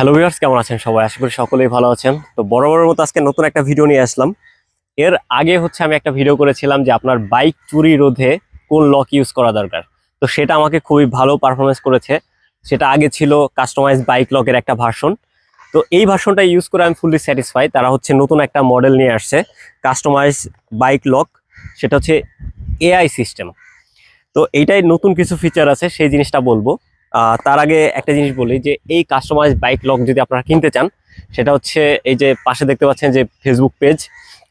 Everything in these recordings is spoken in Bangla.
হ্যালো ভিউয়ার্স, কেমন আছেন সবাই? আশা করি সকলেই ভালো আছেন। তো বরাবরের মতো আজকে নতুন একটা ভিডিও নিয়ে আসলাম। এর আগে আমি একটা ভিডিও করেছিলাম যে আপনার বাইক চুরি রোধে কোন লক ইউজ করা দরকার। তো সেটা আমাকে খুবই ভালো পারফরমেন্স করেছে। সেটা আগে ছিল কাস্টমাইজ বাইক লকের একটা ভার্সন। তো এই ভার্সনটা ইউজ করে আমি ফুললি স্যাটিসফাই। তারা নতুন একটা মডেল নিয়ে আসছে কাস্টমাইজ বাইক লক। সেটা হচ্ছে এআই সিস্টেম। তো এইটাই নতুন কিছু ফিচার আছে, সেই জিনিসটা বলবো। তার আগে একটা জিনিস বলি যে এই কাস্টমাইজ বাইক লক যদি আপনারা কিনতে চান, সেটা হচ্ছে এই যে পাশে দেখতে পাচ্ছেন যে Facebook page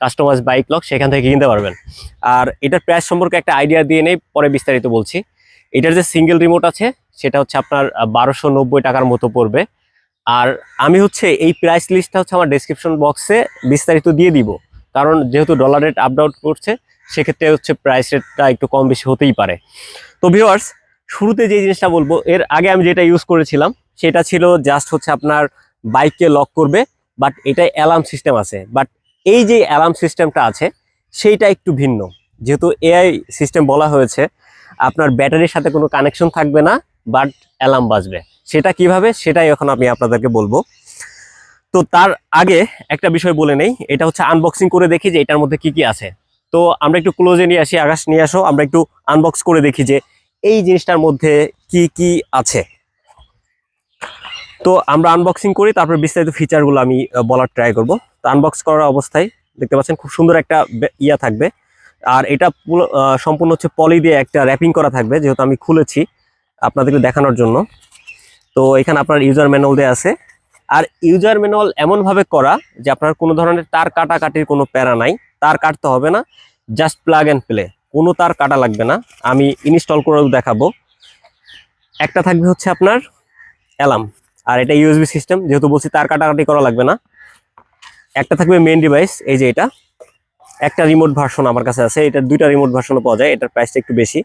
customize bike lock, সেখান থেকে কিনতে পারবেন। আর এটার প্রাইস সম্পর্কে একটা আইডিয়া দিয়ে নেই, পরে বিস্তারিত বলছি। এটার যে সিঙ্গেল রিমোট আছে সেটা হচ্ছে আপনার 1290 টাকার মতো পড়বে। আর আমি এই প্রাইস লিস্টটা আমার ডেসক্রিপশন বক্সে বিস্তারিত দিয়ে দিব, কারণ যেহেতু ডলার রেট আপ ডাউন করছে, সেক্ষেত্রে প্রাইস রেটটা একটু কম বেশি হতেই পারে। তো ভিউয়ার্স, শুরুতে যে জিনিসটা বলবো, এর আগে আমি যেটা ইউজ করেছিলাম সেটা ছিল জাস্ট আপনার বাইককে লক করবে, বাট এটাই অ্যালার্ম সিস্টেম আছে। বাট এই যে অ্যালার্ম সিস্টেমটা আছে সেইটা একটু ভিন্ন। যেহেতু এআই সিস্টেম বলা হয়েছে, আপনার ব্যাটারির সাথে কোনো কানেকশন থাকবে না, বাট অ্যালার্ম বাজবে। সেটা কিভাবে, সেটাই এখন আমি আপনাদেরকে বলবো। তো তার আগে একটা বিষয় বলে নেই, এটা আনবক্সিং করে দেখি যে এটার মধ্যে কি কি আছে। তো আমরা একটু ক্লোজে নিয়ে আসি, আকাশ নিয়ে আসো, আমরা একটু আনবক্স করে দেখি যে এই জিনিসটার মধ্যে কি কি আছে। তো আমরা আনবক্সিং করি, তারপর বিস্তারিত ফিচারগুলো আমি বলার ট্রাই করব। তো আনবক্স করার অবস্থায় দেখতে পাচ্ছেন খুব সুন্দর একটা ইয়া থাকবে। আর এটা সম্পূর্ণ পলি দিয়ে একটা র্যাপিং করা থাকবে, যেহেতু আমি খুলেছি আপনাদেরকে দেখানোর জন্য। তো এখানে আপনার ইউজার ম্যানুয়াল দেওয়া আছে। আর ইউজার ম্যানুয়াল এমনভাবে করা যে আপনার কোনো ধরনের তার কাটাকাটির কোনো প্যারা নাই, তার কাটতে হবে না, জাস্ট প্লাগ অ্যান্ড প্লে, কোনো তার কাটা লাগবে না। আমি ইনস্টল করেও দেখাবো। একটা থাকবে আপনার অ্যালার্ম, আর এটা ইউএসবি সিস্টেম, যেহেতু বলছি তার কাটাকাটি করা লাগবে না। একটা থাকবে মেইন ডিভাইস, এই যে এটা একটা রিমোট ভার্সন আমার কাছে আছে, এটার দুইটা রিমোট ভার্সনও পাওয়া যায়, এটার প্রাইসটা একটু বেশি।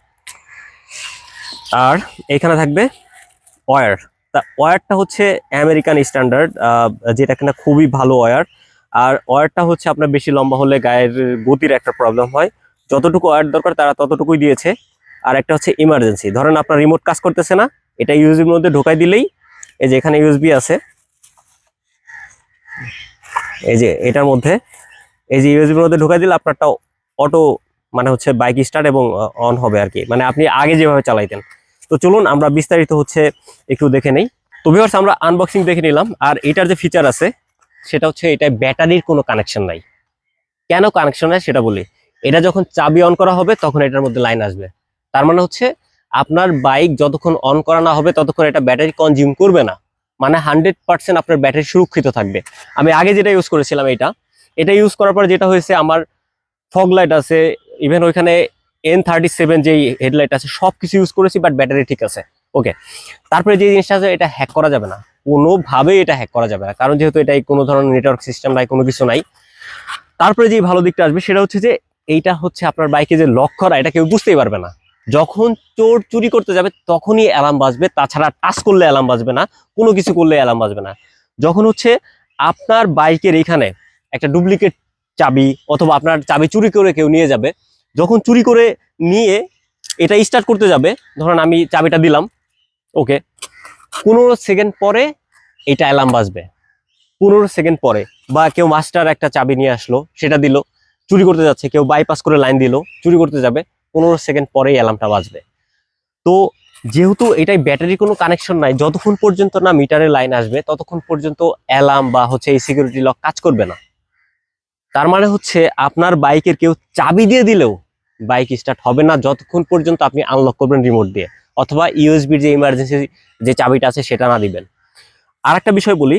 আর এখানে থাকবে ওয়্যার। তা ওয়্যারটা আমেরিকান স্ট্যান্ডার্ড, যেটা কিনা খুবই ভালো ওয়্যার। আর ওয়্যারটা আপনার বেশি লম্বা হলে গায়ের গতির একটা প্রবলেম হয়। যতটুকু ওয়্যার দরকার তারা ততটুকুই দিয়েছে। আর একটা ইমার্জেন্সি, ধরেন আপনার রিমোট কাজ করতেছে না, এটা ইউএসবির মধ্যে ঢোকাই দিলেই, এই যে এখানে ইউএসবি আছে, এই যে এটার মধ্যে, এই যে ইউএসবির মধ্যে ঢোকাই দিলে আপনারটা অটো বাইক স্টার্ট এবং অন হবে আর কি, মানে আপনি আগে যেভাবে চালাইতেন। তো চলুন আমরা বিস্তারিত একটু দেখে নেই। তো ভিউয়ার্স, আমরা আনবক্সিং দেখে নিলাম। আর এটার যে ফিচার আছে সেটা এটা ব্যাটারির কোনো কানেকশন নাই। কেন কানেকশন নাই সেটা বলি। এটা যখন চাবি অন করা হবে তখন এটার মধ্যে লাইন আসবে। তার মানে আপনার বাইক যতক্ষণ অন করা না হবে ততক্ষণ এটা ব্যাটারি কনজিউম করবে না, মানে 100% আপনার ব্যাটারি সুরক্ষিত থাকবে। আমি আগে যেটা ইউজ করেছিলাম এটা ইউজ করার পর যেটা হয়েছে, আমার ফগ লাইট আছে, ইভেন ওইখানে N37 যেই হেডলাইট আছে, সবকিছু ইউজ করেছি, বাট ব্যাটারি ঠিক আছে, ওকে। তারপরে যে জিনিসটা আছে, এটা হ্যাক করা যাবে না, কোনোভাবেই এটা হ্যাক করা যাবে না, কারণ যেহেতু এটাই কোনো ধরনের নেটওয়ার্ক সিস্টেম নাই, কোনো কিছু নাই। তারপরে যে ভালো দিকটা আসবে সেটা যে এইটা আপনার বাইকে যে লক করা, এটা কেউ বুঝতেই পারবে না। যখন চোর চুরি করতে যাবে তখনই অ্যালার্ম বাজবে, তাছাড়া টাচ করলে অ্যালার্ম বাজবে না, কোনো কিছু করলে অ্যালার্ম বাজবে না। যখন আপনার বাইকের এখানে একটা ডুপ্লিকেট চাবি অথবা আপনার চাবি চুরি করে কেউ নিয়ে যাবে, যখন চুরি করে নিয়ে এটা স্টার্ট করতে যাবে, ধরুন আমি চাবিটা দিলাম, ওকে, 15 সেকেন্ড পরে এটা অ্যালার্ম বাজবে। 15 সেকেন্ড পরে, বা কেউ মাস্টার একটা চাবি নিয়ে আসলো, সেটা দিল, চুরি করতে যাচ্ছে, কেউ বাইপাস করে লাইন দিল, চুরি করতে যাবে, 15 সেকেন্ড পরেই অ্যালার্মটা বাজবে। তো যেহেতু এটাই ব্যাটারি কোনো কানেকশন নাই, যতক্ষণ পর্যন্ত না মিটারে লাইন আসবে ততক্ষণ পর্যন্ত অ্যালার্ম বা এই সিকিউরিটি লক কাজ করবে না। তার মানে আপনার বাইকের কেউ চাবি দিয়ে দিলেও বাইক স্টার্ট হবে না, যতক্ষণ পর্যন্ত আপনি আনলক করবেন রিমোট দিয়ে, অথবা ইউএসবির যে ইমার্জেন্সি যে চাবিটা আছে সেটা না দিবেন। আর একটা বিষয় বলি,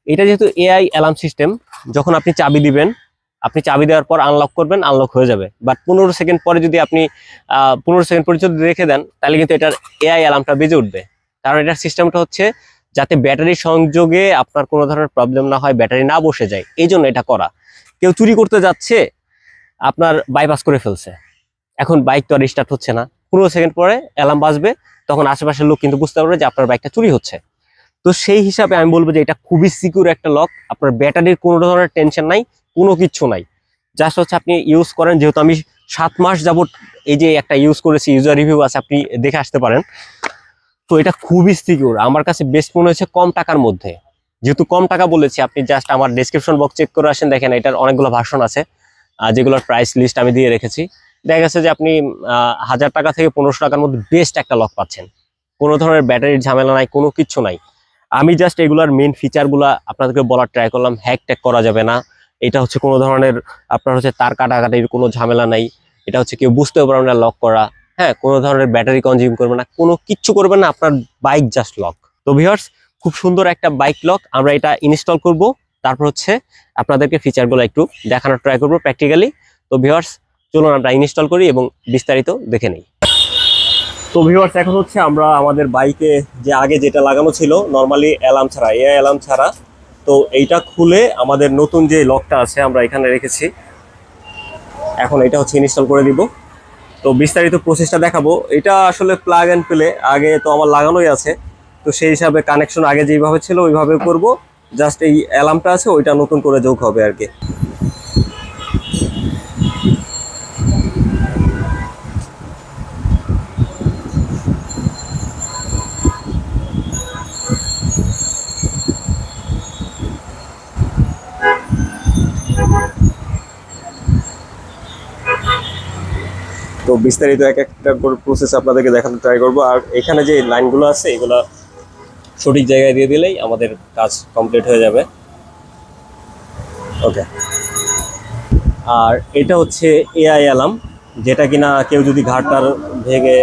এটা যেহেতু এআই অ্যালার্ম সিস্টেম, যখন আপনি চাবি দিবেন, আপনি চাবি দেওয়ার পর আনলক করবেন, আনলক হয়ে যাবে। বাট 15 সেকেন্ড পরে যদি আপনি 15 সেকেন্ড পর্যন্ত রেখে দেন, তাহলে কিন্তু এটার এআই অ্যালার্মটা বেজে উঠবে। কারণ এটার সিস্টেমটা যাতে ব্যাটারি সংযোগে আপনার কোনো ধরনের প্রবলেম না হয়, ব্যাটারি না বসে যায়, এই জন্য এটা করা। কেউ চুরি করতে যাচ্ছে, আপনার বাইপাস করে ফেলছে, এখন বাইক তো আর স্টার্ট হচ্ছে না, 15 সেকেন্ড পরে অ্যালার্ম বাজবে, তখন আশেপাশের লোক কিন্তু বুঝতে পারবে যে আপনার বাইকটা চুরি হচ্ছে। তো সেই হিসাবে আমি বলবো যে এটা খুবই সিকিউর একটা লক, আপনার ব্যাটারির কোনো ধরনের টেনশন নাই, কোনো কিছু নাই। জাস্ট আপনি ইউজ করেন, যেহেতু আমি 7 মাস যাবত এই যে একটা ইউজ করেছি, ইউজার রিভিউ আছে, আপনি দেখে আসতে পারেন। তো এটা খুবই সিকিউর, আমার কাছে বেস্ট মনে হয়েছে কম টাকার মধ্যে। যেহেতু কম টাকা বলেছি, আপনি জাস্ট আমার ডেসক্রিপশন বক্স চেক করে আসেন, দেখেন এটার অনেকগুলো ভার্সন আছে যেগুলোর প্রাইস লিস্ট আমি দিয়ে রেখেছি। দেখা গেছে যে আপনি 1000 টাকা থেকে 1500 টাকার মধ্যে বেস্ট একটা লক পাচ্ছেন, কোনো ধরনের ব্যাটারির ঝামেলা নাই, কোনো কিচ্ছু নাই। আমি জাস্ট এগুলার মেন ফিচারগুলা আপনাদেরকে বলার ট্রাই করলাম। হ্যাক ট্যাক করা যাবে না, এটা হচ্ছে কোনো ধরনের আপনার হচ্ছে তার কাটাকাটির কোনো ঝামেলা নাই, এটা হচ্ছে কেউ বুঝতেও পারবে না লক করা, হ্যাঁ, কোনো ধরনের ব্যাটারি কনজিউম করবে না, কোনো কিচ্ছু করবে না, আপনার বাইক জাস্ট লক। তো ভিউয়ার্স, খুব সুন্দর একটা বাইক লক, আমরা এটা ইনস্টল করব, তারপর হচ্ছে আপনাদেরকে ফিচারগুলো একটু দেখানোর ট্রাই করবো প্র্যাকটিক্যালি। তো ভিউয়ার্স, চলুন আমরা ইনস্টল করি এবং বিস্তারিত দেখে নিই। তো ভিউয়ার্স, এখন হচ্ছে আমরা আমাদের বাইকে যে আগে যেটা লাগানো ছিল নরমালি অ্যালার্ম ছাড়া, এআই অ্যালার্ম ছাড়া, তো এইটা খুলে আমাদের নতুন যে লকটা আছে আমরা এখানে রেখেছি, এখন এটা হচ্ছে ইনস্টল করে দিব। তো বিস্তারিত প্রসেসটা দেখাবো। এটা আসলে প্লাগ অ্যান্ড প্লে, আগে তো আমার লাগানোই আছে, তো সেই হিসাবে কানেকশন আগে যেভাবে ছিল ওইভাবে করব, জাস্ট এই অ্যালার্মটা আছে ওইটা নতুন করে যোগ হবে আর কি। তো বিস্তারিত এক একটা করে প্রসেস আপনাদেরকে দেখাতে ট্রাই করবো। আর এখানে যে লাইনগুলো আছে এগুলো সঠিক জায়গায় দিয়ে দিলেই আমাদের কাজ কমপ্লিট হয়ে যাবে। ওকে, আর এটা হচ্ছে এআই অ্যালার্ম, যেটা কিনা কেউ যদি ঘাটটার ভেঙে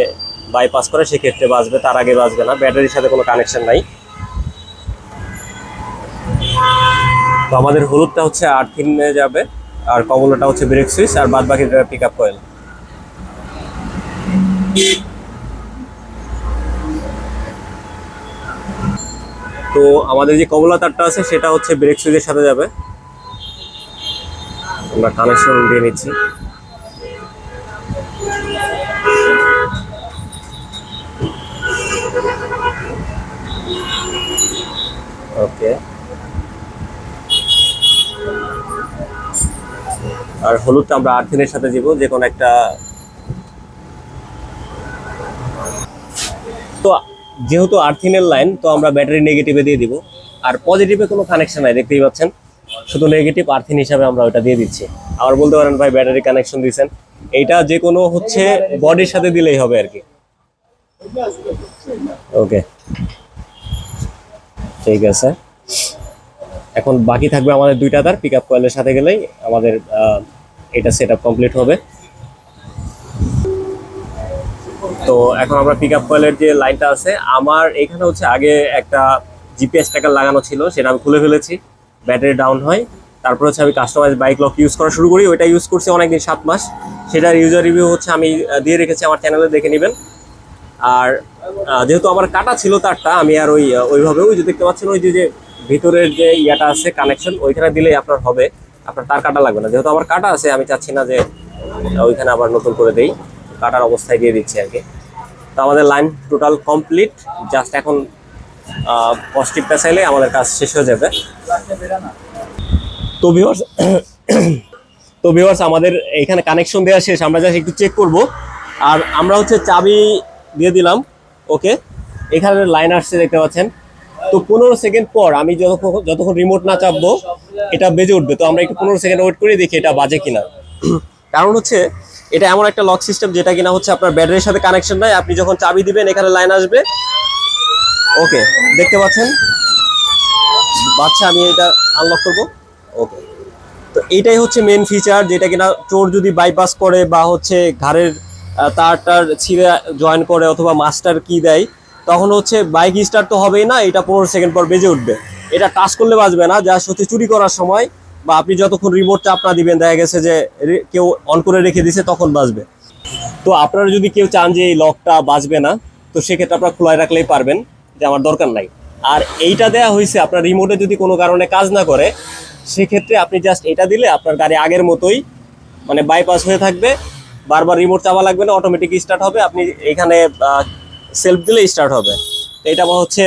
বাইপাস করে সেক্ষেত্রে বাজবে, তার আগে বাজবে না, ব্যাটারির সাথে কোনো কানেকশন নাই। তো আমাদের হলুদটা হচ্ছে আর্থিনে যাবে, আর কমলাটা হচ্ছে ব্রেক সুইচ, আর বাদ বাকিটা পিক আপ কয়েল। তো আমাদের যে কমলা তারটা আছে সেটা হচ্ছে ব্রেক সুইচের সাথে যাবে, আমরা কানেকশন দিয়ে নিচ্ছি। ওকে, আর হলুদটা আমরা আর্থিনের সাথে দিব, যে কোনো একটা। তো যেহেতু আর্থিনের লাইন, তো আমরা ব্যাটারি নেগেটিভে দিয়ে দিব, আর পজিটিভে কোনো কানেকশন নাই, দেখতেই পাচ্ছেন, শুধু নেগেটিভ আর্থিন হিসাবে আমরা ওটা দিয়ে দিচ্ছি। আবার বলতে পারেন ভাই ব্যাটারি কানেকশন দিয়েছেন, এইটা যে কোনো হচ্ছে বডির সাথে দিলেই হবে আর কি। ওকে, ঠিক আছে, এখন বাকি থাকবে আমাদের দুইটা তার, পিক আপ কয়েলের সাথে গেলেই আমাদের এটা সেট আপ কমপ্লিট হবে। তো এখন আমরা পিক আপ কয়েলের যে লাইনটা আছে, আমার এখানে হচ্ছে আগে একটা জিপিএস ট্র্যাকার লাগানো ছিল, সেটা আমি খুলে ফেলেছি, ব্যাটারি ডাউন হয়। তারপর হচ্ছে আমি কাস্টমাইজ বাইক লক ইউজ করা শুরু করি, ওইটা ইউজ করছি অনেকদিন, 7 মাস। সেটার ইউজার রিভিউ হচ্ছে আমি দিয়ে রেখেছি আমার চ্যানেলে, দেখে নেবেন। আর যেহেতু আমার কাটা ছিল তারটা, আমি আর ওইভাবে ওই যে দেখতে পাচ্ছেন ওই যে ভিতরের যে ইয়াটা আছে কানেকশন, ওইখানে দিলেই আপনার হবে, আপনার তার কাটা লাগবে না। যেহেতু আমার কাটা আছে, আমি চাচ্ছি না যে ওইখানে আবার নতুন করে দেই, কাটার অবস্থায় দিয়ে দিচ্ছি আর কি। তো আমাদের লাইন টোটাল কমপ্লিট, জাস্ট এখন পজিটিভটা চাইলে আমাদের কাজ শেষ হয়ে যাবে। তো ভিউয়ার্স তো ভিউয়ার্স, আমাদের এখানে কানেকশন দেওয়া শেষ, আমরা জাস্ট একটু চেক করব। আর আমরা হচ্ছে চাবি দিয়ে দিলাম, ওকে, এখানে লাইন আসছে দেখতে পাচ্ছেন। তো 15 সেকেন্ড পর আমি যতক্ষণ রিমোট না চাপবো এটা বেজে উঠবে। তো আমরা একটু 15 সেকেন্ড ওয়েট করে দেখি এটা বাজে কিনা। কারণ হচ্ছে এটা এমন একটা লক সিস্টেম যেটা কিনা হচ্ছে আপনার ব্যাটারির সাথে কানেকশন নাই, আপনি যখন চাবি দিবেন এখানে লাইন আসবে। ওকে, দেখতে পাচ্ছেন বাচ্চা, আমি এটা আনলক করব। ওকে, তো এইটাই হচ্ছে মেন ফিচার, যেটা কিনা চোর যদি বাইপাস করে বা হচ্ছে ঘাড়ের তারটার ছিঁড়ে জয়েন করে অথবা মাস্টার কি দেয়, তখন হচ্ছে বাইক স্টার্ট তো হবেই না, এটা 15 সেকেন্ড পর বেজে উঠবে। এটা টাচ করলে বাজবে না, যা হচ্ছে চুরি করার সময় বা আপনি যতক্ষণ রিমোট চাপ না দিবেন, দেখা গেছে যে কেউ অন করে রেখে দিছে, তখন বাজবে। তো আপনারা যদি কেউ চান যে এই লকটা বাজবে না, তো সেক্ষেত্রে আপনারা খোলা রাখলেই পারবেন, যে আমার দরকার নাই। আর এইটা দেয়া হয়েছে আপনার রিমোটে যদি কোনো কারণে কাজ না করে, সেক্ষেত্রে আপনি জাস্ট এটা দিলে আপনার গাড়ি আগের মতোই মানে বাইপাস হয়ে থাকবে, বারবার রিমোট চাপা লাগবে না, অটোমেটিক স্টার্ট হবে। আপনি এখানে সেলফ দিলে স্টার্ট হবে। তো এটা হচ্ছে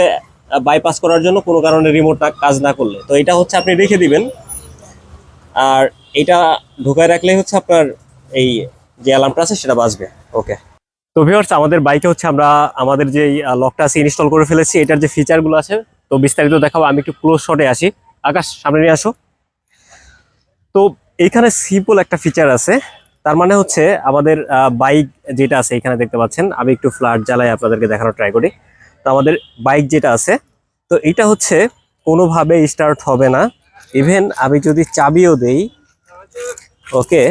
বাইপাস করার জন্য, কোনো কারণে রিমোটটা কাজ না করলে। তো এটা হচ্ছে আপনি রেখে দিবেন, আর এটা ঢোকায় রাখলেই হচ্ছে আপনার এই যে অ্যালার্মটা আছে সেটা বাজবে। ওকে, তো ভিউয়ার্স, আমাদের বাইকে হচ্ছে আমরা আমাদের যে লকটা আছে ইনস্টল করে ফেলেছি। এটার যে ফিচারগুলো আছে তো বিস্তারিত দেখাবো। আমি একটু ক্লোজ শটে আসি। আকাশ সামনে নিয়ে আসো। তো এখানে সিম্পল একটা ফিচার আছে, তার মানে হচ্ছে আমাদের বাইক যেটা আছে এখানে দেখতে পাচ্ছেন, আমি একটু ফ্ল্যাশ জ্বালাই আপনাদেরকে দেখানোর ট্রাই করি। তো আমাদের বাইক যেটা আছে, তো এটা হচ্ছে কোনোভাবে স্টার্ট হবে না। ইভেন আমি যদি চাবিও দেই, ওকে,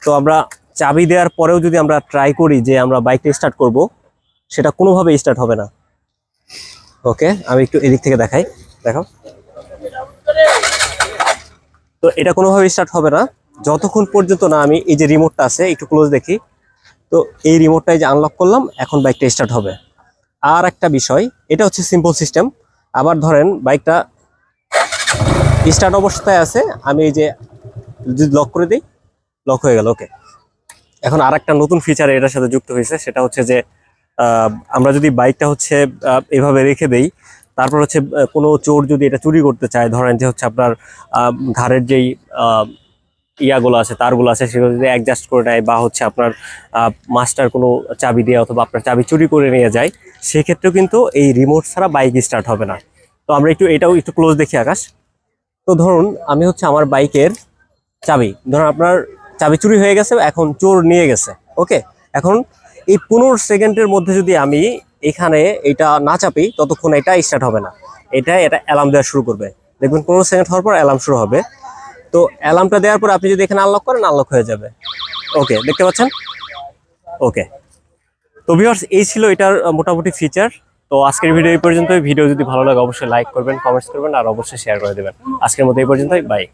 তো আমরা চাবি দেওয়ার পরেও যদি আমরা ট্রাই করি যে আমরা বাইকটা স্টার্ট করব, সেটা কোনোভাবে স্টার্ট হবে না। ওকে, আমি একটু এদিক থেকে দেখাই, দেখো। তো এটা কোনোভাবে স্টার্ট হবে না যতক্ষণ পর্যন্ত না আমি এই যে রিমোটটা আছে, একটু ক্লোজ দেখি। তো এই রিমোটটাই যে আনলক করলাম, এখন বাইকটা স্টার্ট হবে। আর একটা বিষয়, এটা হচ্ছে সিম্পল সিস্টেম। আবার ধরেন বাইকটা স্টার্ট অবস্থায় আছে, আমি এই যে যদি লক করে দিই, লক হয়ে গেল। ওকে, এখন আর একটা নতুন ফিচার এটার সাথে যুক্ত হয়েছে, সেটা হচ্ছে যে আমরা যদি বাইকটা হচ্ছে এভাবে রেখে দেই, তারপর হচ্ছে কোনো চোর যদি এটা চুরি করতে চায়, ধরেন যে হচ্ছে আপনার ঘাড়ের যেই ইয়াগুলো আছে, তারগুলো আছে, সেগুলো যদি অ্যাডজাস্ট করে নেয়, বা হচ্ছে আপনার মাস্টার কোনো চাবি দিয়ে অথবা আপনার চাবি চুরি করে নিয়ে যায়, সেক্ষেত্রেও কিন্তু এই রিমোট ছাড়া বাইক স্টার্ট হবে না। তো আমরা এটাও একটু ক্লোজ দেখি আকাশ। তো ধরুন আমি হচ্ছে আমার বাইকের চাবি, ধরুন আপনার চাবি চুরি হয়ে গেছে, এখন চোর নিয়ে গেছে। ওকে, এখন এই 15 সেকেন্ডের মধ্যে যদি আমি এখানে এটা না চাপি, ততক্ষণ এটা স্টার্ট হবে না। এটা অ্যালার্ম দেওয়া শুরু করবে। দেখবেন 15 সেকেন্ড হওয়ার পর অ্যালার্ম শুরু হবে। তো অ্যালার্মটা দেওয়ার পর আপনি যদি এখানে আনলক করেন, আনলক হয়ে যাবে। ওকে, দেখতে পাচ্ছেন? ওকে, তো ভিউয়ার্স, এই ছিল এটার মোটামুটি ফিচার। তো আজকের ভিডিও এই পর্যন্তই। ভিডিও যদি ভালো লাগে অবশ্যই লাইক করবেন, কমেন্টস করবেন, আর অবশ্যই শেয়ার করে দেবেন। আজকের মতো এই পর্যন্তই, বাই।